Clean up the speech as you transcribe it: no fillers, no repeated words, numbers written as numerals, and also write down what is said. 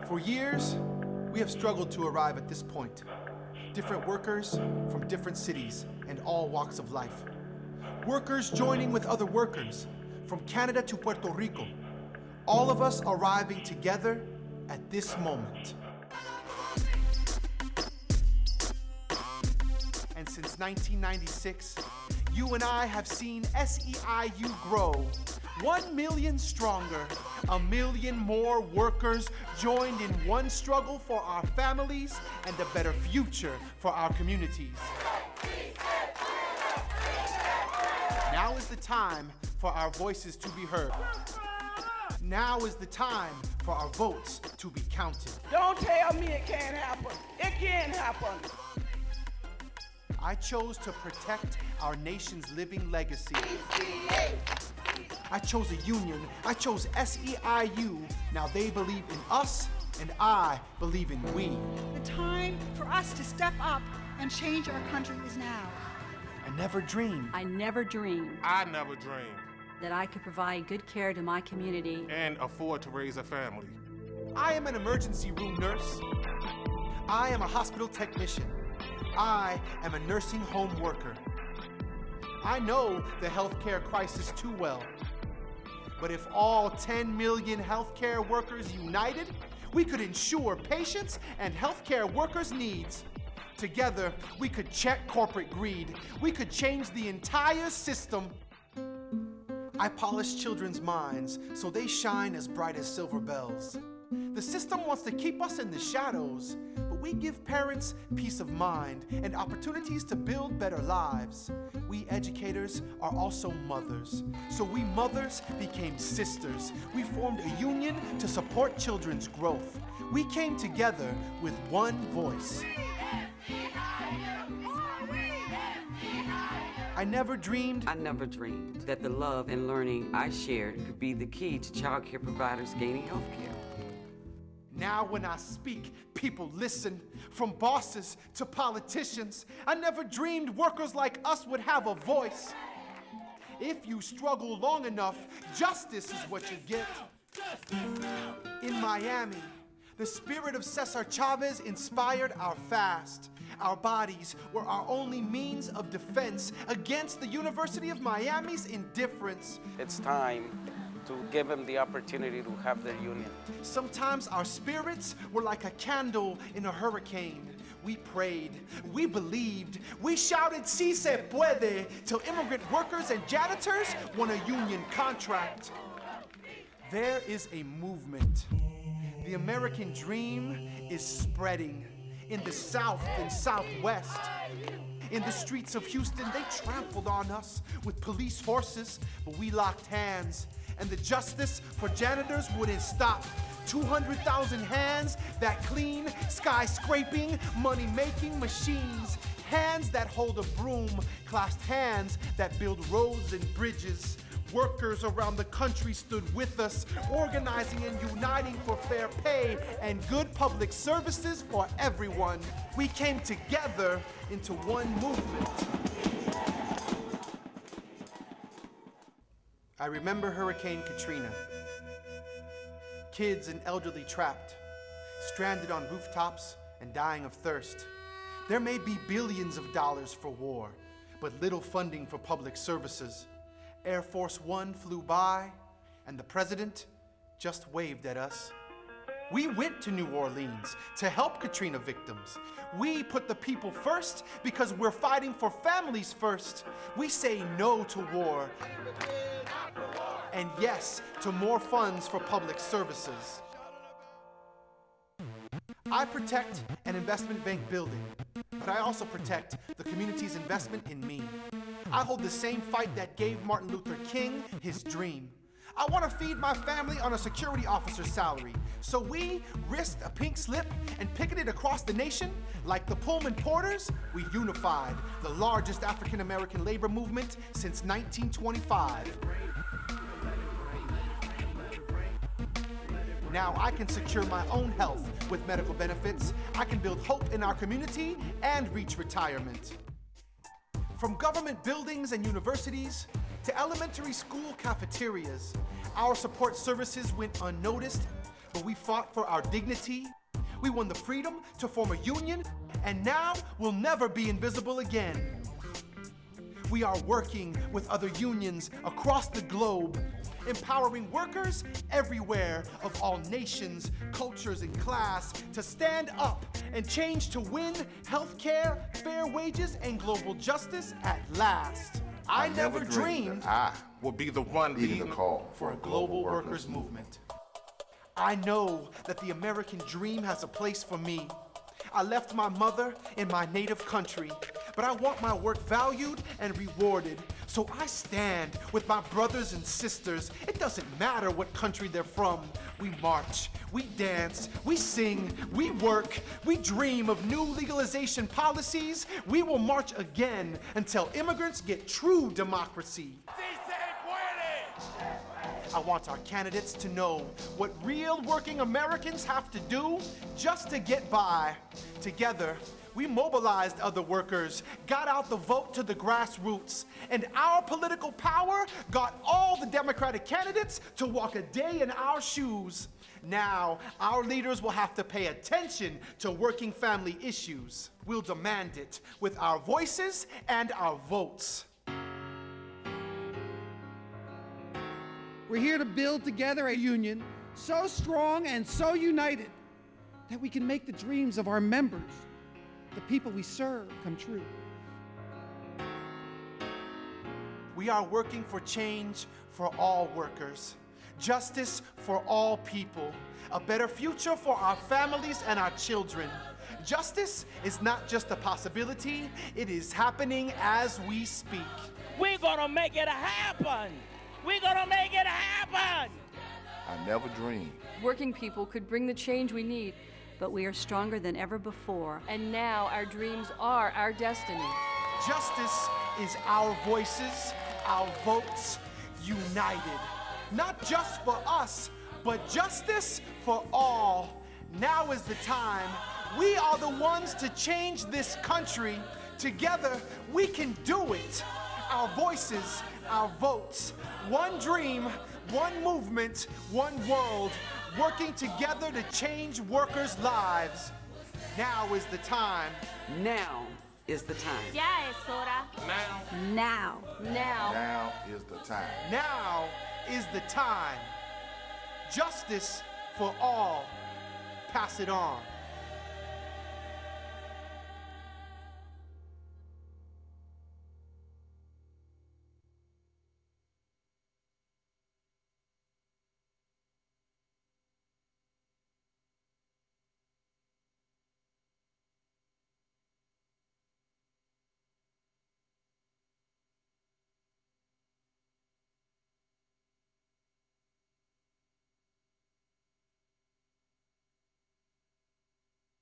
For years, we have struggled to arrive at this point. Different workers from different cities and all walks of life. Workers joining with other workers from Canada to Puerto Rico. All of us arriving together at this moment. And since 1996, you and I have seen SEIU grow. 1 million stronger, 1 million more workers joined in one struggle for our families and a better future for our communities. Now is the time for our voices to be heard. Now is the time for our votes to be counted. Don't tell me it can't happen. It can happen. I chose to protect our nation's living legacy. I chose a union. I chose SEIU. Now they believe in us, and I believe in we. The time for us to step up and change our country is now. I never dreamed. I never dreamed that I could provide good care to my community and afford to raise a family. I am an emergency room nurse. I am a hospital technician. I am a nursing home worker. I know the healthcare crisis too well. But if all 10 million healthcare workers united, we could ensure patients and healthcare workers' needs. Together, we could check corporate greed. We could change the entire system. I polish children's minds so they shine as bright as silver bells. The system wants to keep us in the shadows, but we give parents peace of mind and opportunities to build better lives. We educators are also mothers, so we mothers became sisters. We formed a union to support children's growth. We came together with one voice. I never dreamed that the love and learning I shared could be the key to child care providers gaining health care. Now when I speak, people listen, from bosses to politicians. I never dreamed workers like us would have a voice. If you struggle long enough, justice is what you get. In Miami, the spirit of Cesar Chavez inspired our fast. Our bodies were our only means of defense against the University of Miami's indifference. It's time to give them the opportunity to have their union. Sometimes our spirits were like a candle in a hurricane. We prayed, we believed, we shouted "Si se puede" till immigrant workers and janitors won a union contract. There is a movement. The American dream is spreading in the South and Southwest. In the streets of Houston, they trampled on us with police horses, but we locked hands. And the justice for janitors wouldn't stop. 200,000 hands that clean skyscraping, money-making machines. Hands that hold a broom, clasped hands that build roads and bridges. Workers around the country stood with us, organizing and uniting for fair pay and good public services for everyone. We came together into one movement. I remember Hurricane Katrina. Kids and elderly trapped, stranded on rooftops and dying of thirst. There may be billions of dollars for war, but little funding for public services. Air Force One flew by, and the president just waved at us. We went to New Orleans to help Katrina victims. We put the people first because we're fighting for families first. We say no to war. And yes to more funds for public services. I protect an investment bank building, but I also protect the community's investment in me. I hold the same fight that gave Martin Luther King his dream. I want to feed my family on a security officer's salary, so we risked a pink slip and picketed across the nation. Like the Pullman Porters, we unified the largest African-American labor movement since 1925. Now I can secure my own health with medical benefits. I can build hope in our community and reach retirement. From government buildings and universities to elementary school cafeterias, our support services went unnoticed, We fought for our dignity. We won the freedom to form a union, and now we'll never be invisible again. We are working with other unions across the globe, empowering workers everywhere of all nations, cultures, and class to stand up and change to win healthcare, fair wages, and global justice at last. I never dreamed I will be the one leading the call for a global workers' movement. I know that the American dream has a place for me. I left my mother in my native country, but I want my work valued and rewarded. So I stand with my brothers and sisters. It doesn't matter what country they're from. We march, we dance, we sing, we work, we dream of new legalization policies. We will march again until immigrants get true democracy. I want our candidates to know what real working Americans have to do just to get by. Together, we mobilized other workers, got out the vote to the grassroots, and our political power got all the Democratic candidates to walk a day in our shoes. Now, our leaders will have to pay attention to working family issues. We'll demand it with our voices and our votes. We're here to build together a union so strong and so united that we can make the dreams of our members, the people we serve, come true. We are working for change for all workers, justice for all people, a better future for our families and our children. Justice is not just a possibility, it is happening as we speak. We're gonna make it happen. We're gonna make it happen. I never dreamed Working people could bring the change we need, but we are stronger than ever before. And now our dreams are our destiny. Justice is our voices, our votes, united. Not just for us, but justice for all. Now is the time. We are the ones to change this country. Together, we can do it. Our voices, our votes, one dream, one movement, one world, working together to change workers' lives. Now is the time. Now is the time. Ya es hora. Now. now is the time. Now is the time. Justice for all. Pass it on.